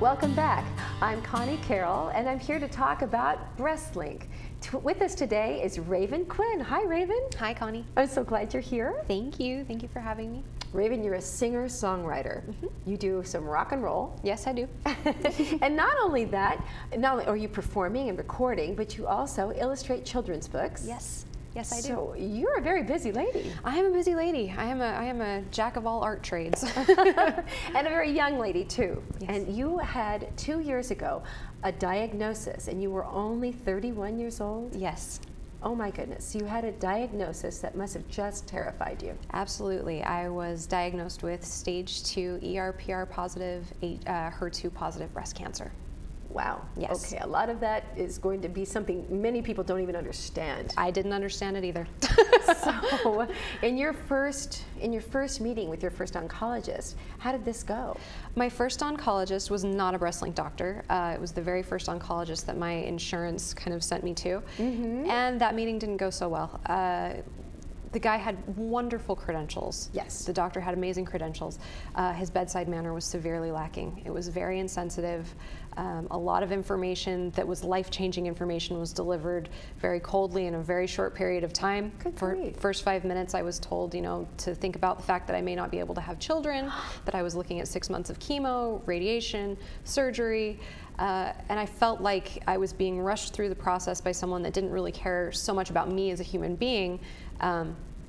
Welcome back. I'm Connie Carroll, and I'm here to talk about BreastLink. With us today is Raven Quinn. Hi, Raven. Hi, Connie. I'm so glad you're here. Thank you. Thank you for having me. Raven, you're a singer-songwriter. You do some rock and roll. Yes, I do. And not only that, not only are you performing and recording, but you also illustrate children's books. Yes. Yes, I do. So you're a very busy lady. I am a busy lady. I am a jack of all art trades. And a very young lady, too. Yes. And you had 2 years ago a diagnosis, and you were only 31 years old? Yes. Oh my goodness, you had a diagnosis that must have just terrified you. Absolutely. I was diagnosed with stage 2 ER/PR positive, HER2 positive breast cancer. Wow. Yes. Okay, a lot of that is going to be something many people don't even understand. I didn't understand it either. So, in your first meeting with your first oncologist, how did this go? My first oncologist was not a BreastLink doctor. It was the very first oncologist that my insurance kind of sent me to, and that meeting didn't go so well. The guy had wonderful credentials. Yes. The doctor had amazing credentials. His bedside manner was severely lacking. It was very insensitive. A lot of information that was life-changing information was delivered very coldly in a very short period of time. For first 5 minutes, I was told, to think about the fact that I may not be able to have children, that I was looking at 6 months of chemo, radiation, surgery, and I felt like I was being rushed through the process by someone that didn't really care so much about me as a human being,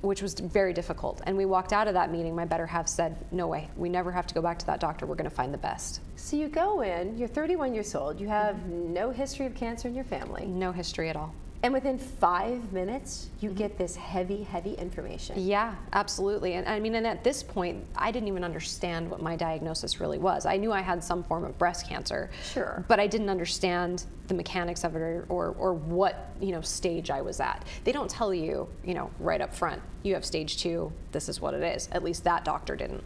which was very difficult. And we walked out of that meeting, my better half said, no way, we never have to go back to that doctor, we're gonna find the best. So you go in, you're 31 years old, you have no history of cancer in your family. No history at all. And within 5 minutes, you get this heavy, heavy information. Yeah, absolutely. And I mean, and at this point, I didn't even understand what my diagnosis really was. I knew I had some form of breast cancer. Sure. But I didn't understand the mechanics of it or what, stage I was at. They don't tell you, right up front, you have stage 2, this is what it is. At least that doctor didn't.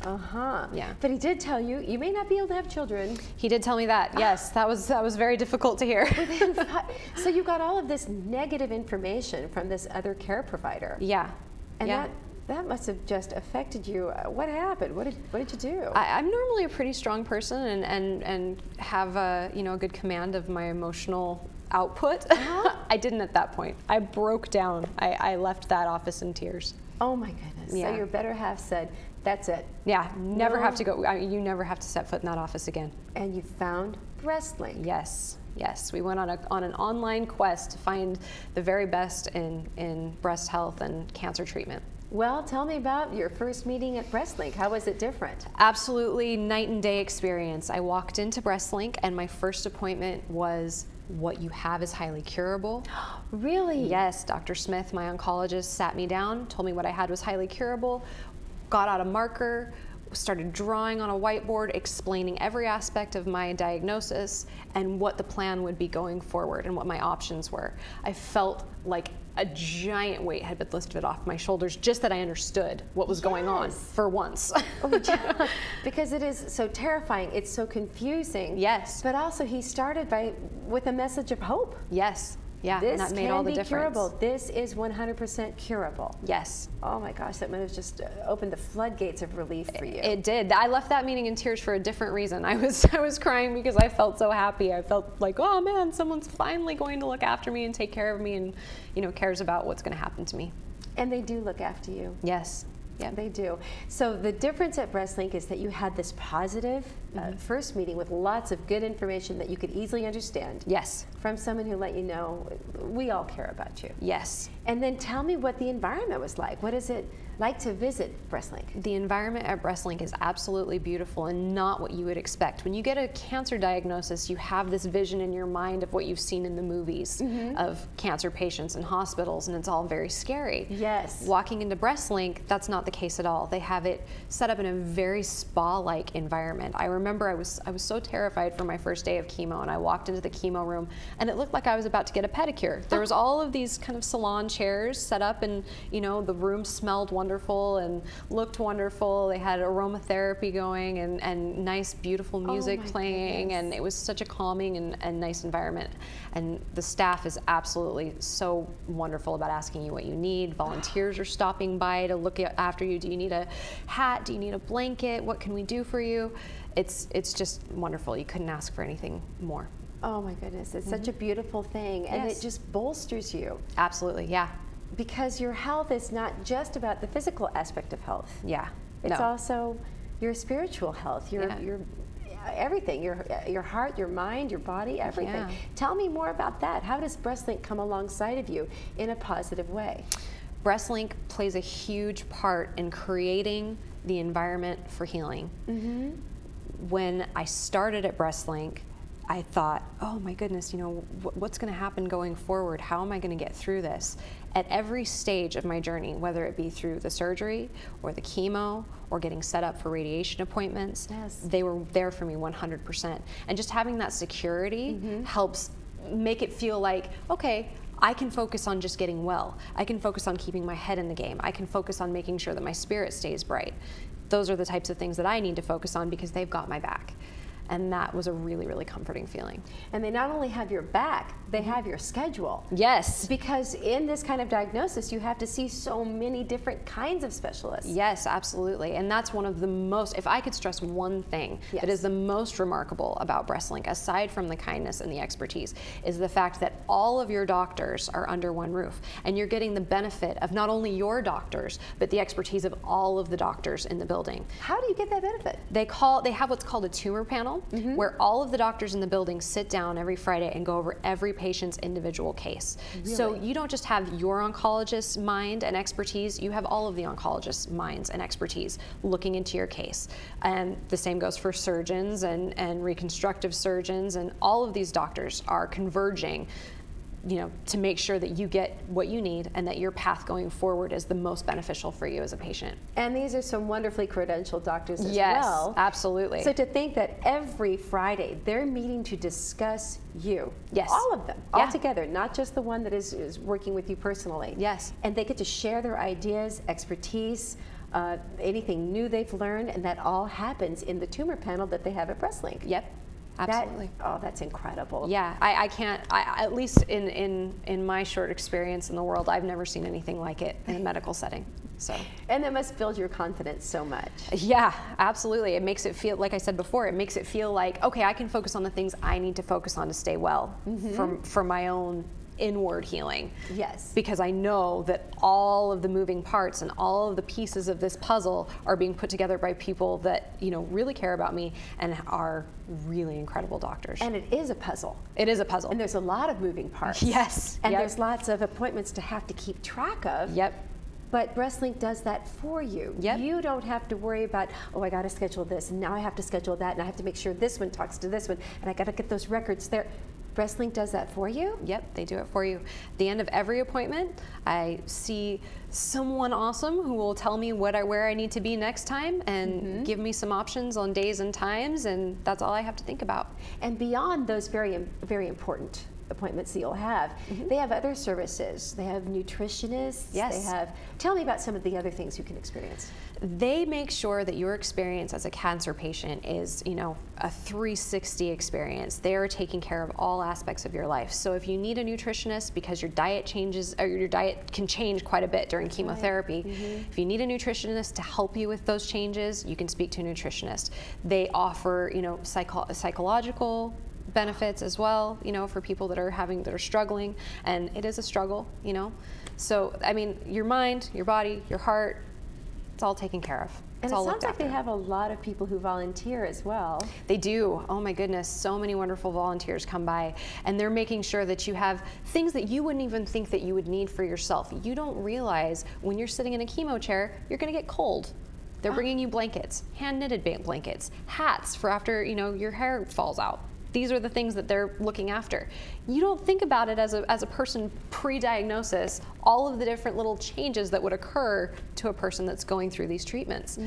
Yeah. But he did tell you, you may not be able to have children. He did tell me that, yes. That was very difficult to hear. So you got all of this negative information from this other care provider. Yeah. And yeah. that must have just affected you. What happened? What did you do? I'm normally a pretty strong person and have a good command of my emotional output. I didn't at that point. I broke down. I left that office in tears. Oh my goodness. Yeah. So your better half said, that's it. Yeah, never have to go. You never have to set foot in that office again. And you found BreastLink. Yes. Yes, we went on an online quest to find the very best in breast health and cancer treatment. Well, tell me about your first meeting at BreastLink. How was it different? Absolutely night and day experience. I walked into BreastLink and my first appointment was, what you have is highly curable. Really? Yes, Dr. Smith, my oncologist, sat me down, told me what I had was highly curable, got out a marker, started drawing on a whiteboard, explaining every aspect of my diagnosis and what the plan would be going forward and what my options were. I felt like a giant weight had been lifted off my shoulders just that I understood what was going on for once. Because it is so terrifying, it's so confusing. Yes. But also he started with a message of hope. Yes. Yeah, This and that made all the difference. Curable. This is 100% curable. Yes. Oh my gosh, that might have just opened the floodgates of relief for you. It did. I left that meeting in tears for a different reason. I was crying because I felt so happy. I felt like, oh man, someone's finally going to look after me and take care of me and, cares about what's going to happen to me. And they do look after you. Yes. Yeah, they do. So the difference at BreastLink is that you had this positive first meeting with lots of good information that you could easily understand. Yes. From someone who let you know, we all care about you. Yes. And then tell me what the environment was like. What is it like to visit BreastLink? The environment at BreastLink is absolutely beautiful and not what you would expect. When you get a cancer diagnosis, you have this vision in your mind of what you've seen in the movies of cancer patients in hospitals, and it's all very scary. Yes. Walking into BreastLink, that's not the case at all. They have it set up in a very spa-like environment. I remember I was so terrified for my first day of chemo, and I walked into the chemo room, and it looked like I was about to get a pedicure. There was all of these kind of salon chairs set up, and the room smelled wonderful and looked wonderful. They had aromatherapy going and nice, beautiful music playing, goodness. and it was such a calming and nice environment. And the staff is absolutely so wonderful about asking you what you need. Volunteers are stopping by to look after you. Do you need a hat? Do you need a blanket? What can we do for you? it's just wonderful. You couldn't ask for anything more. Oh my goodness, it's such a beautiful thing, and Yes. it just bolsters you. Absolutely, yeah. Because your health is not just about the physical aspect of health. Yeah. It's No. also your spiritual health, your Yeah. your everything, your heart, your mind, your body, everything. Yeah. Tell me more about that. How does BreastLink come alongside of you in a positive way? BreastLink plays a huge part in creating the environment for healing. When I started at BreastLink, I thought, oh my goodness, what's going to happen going forward? How am I going to get through this? At every stage of my journey, whether it be through the surgery or the chemo or getting set up for radiation appointments, Yes. they were there for me 100%. And just having that security helps make it feel like, okay, I can focus on just getting well. I can focus on keeping my head in the game. I can focus on making sure that my spirit stays bright. Those are the types of things that I need to focus on because they've got my back. And that was a really, really comforting feeling. And they not only have your back, they have your schedule. Yes. Because in this kind of diagnosis, you have to see so many different kinds of specialists. Yes, absolutely. And that's one of the most, if I could stress one thing that is the most remarkable about BreastLink, aside from the kindness and the expertise, is the fact that all of your doctors are under one roof. And you're getting the benefit of not only your doctors, but the expertise of all of the doctors in the building. How do you get that benefit? They have what's called a tumor panel, where all of the doctors in the building sit down every Friday and go over every patient's individual case. So you don't just have your oncologist's mind and expertise, you have all of the oncologists' minds and expertise looking into your case. And the same goes for surgeons and reconstructive surgeons, and all of these doctors are converging to make sure that you get what you need and that your path going forward is the most beneficial for you as a patient. And these are some wonderfully credentialed doctors as Yes, well. absolutely. So to think that every Friday they're meeting to discuss you. Yes. All of them, Yeah. all together, not just the one that is working with you personally. Yes. And they get to share their ideas, expertise, anything new they've learned, and that all happens in the tumor panel that they have at BreastLink. Yep. Absolutely. That's incredible. Yeah, I can't, at least in my short experience in the world, I've never seen anything like it in a medical setting. So. And that must build your confidence so much. Yeah, absolutely. It makes it feel, like I said before, it makes it feel like, okay, I can focus on the things I need to focus on to stay well for my own inward healing. Yes. Because I know that all of the moving parts and all of the pieces of this puzzle are being put together by people that, really care about me and are really incredible doctors. And it is a puzzle. It is a puzzle. And there's a lot of moving parts. Yes. And Yep. there's lots of appointments to have to keep track of. Yep. But BreastLink does that for you. Yep. You don't have to worry about, I got to schedule this, and now I have to schedule that, and I have to make sure this one talks to this one, and I got to get those records there. BreastLink does that for you? Yep, they do it for you. At the end of every appointment, I see someone awesome who will tell me where I need to be next time and give me some options on days and times, and that's all I have to think about. And beyond those very, very important appointments that you'll have, they have other services. They have nutritionists. Yes. They have, tell me about some of the other things you can experience. They make sure that your experience as a cancer patient is, a 360 experience. They are taking care of all aspects of your life. So if you need a nutritionist because your diet changes, or your diet can change quite a bit during chemotherapy, if you need a nutritionist to help you with those changes, you can speak to a nutritionist. They offer, psychological benefits as well, for people that are struggling, and it is a struggle, So, your mind, your body, your heart, it's all taken care of. And It's all it looked sounds like they after. have a lot of people who volunteer as well. They do. Oh my goodness, so many wonderful volunteers come by, and they're making sure that you have things that you wouldn't even think that you would need for yourself. You don't realize when you're sitting in a chemo chair, you're gonna get cold. They're bringing you blankets, hand knitted blankets, hats for after your hair falls out. These are the things that they're looking after. You don't think about it as a person pre-diagnosis, all of the different little changes that would occur to a person that's going through these treatments.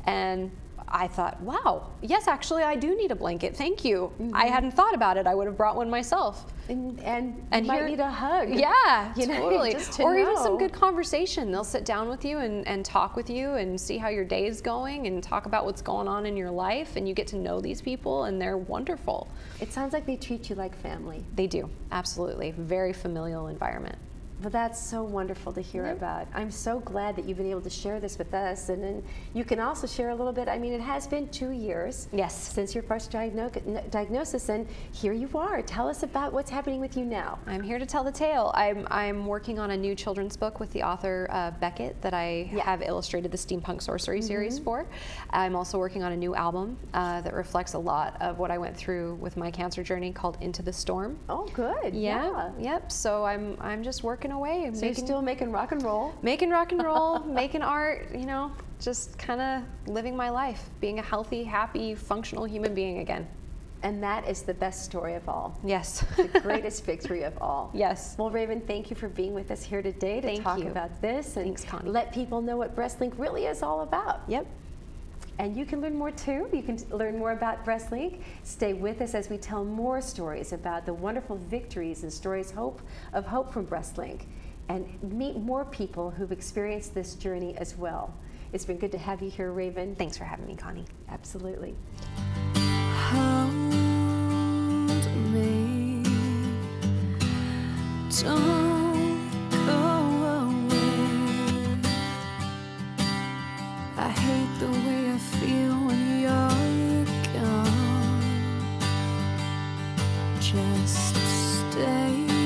And I thought, wow, yes, actually, I do need a blanket. Thank you. I hadn't thought about it. I would have brought one myself. And And you might here- need a hug. Yeah, You know, totally. just to Or even some know. good conversation. They'll sit down with you and talk with you and see how your day is going and talk about what's going on in your life. And you get to know these people, and they're wonderful. It sounds like they treat you like family. They do, absolutely. Very familial environment. Well, that's so wonderful to hear about. I'm so glad that you've been able to share this with us. And then you can also share a little bit. I mean, it has been 2 years since your first diagnosis, and here you are. Tell us about what's happening with you now. I'm here to tell the tale. I'm working on a new children's book with the author Beckett that I have illustrated the Steampunk Sorcery series for. I'm also working on a new album that reflects a lot of what I went through with my cancer journey, called Into the Storm. Oh, good. Yeah. Yep. So I'm just working away. So you're still making rock and roll? Making rock and roll, making art, you know, just kind of living my life, being a healthy, happy, functional human being again. And that is the best story of all. Yes. The greatest victory of all. Yes. Well, Raven, thank you for being with us here today to talk about this and Thanks, Connie. let people know what BreastLink really is all about. Yep. And you can learn more too. You can learn more about BreastLink. Stay with us as we tell more stories about the wonderful victories and stories of hope from BreastLink, and meet more people who've experienced this journey as well. It's been good to have you here, Raven. Thanks for having me, Connie. Absolutely. Hold me, don't go away. I hate the way I feel when you're gone. Just stay.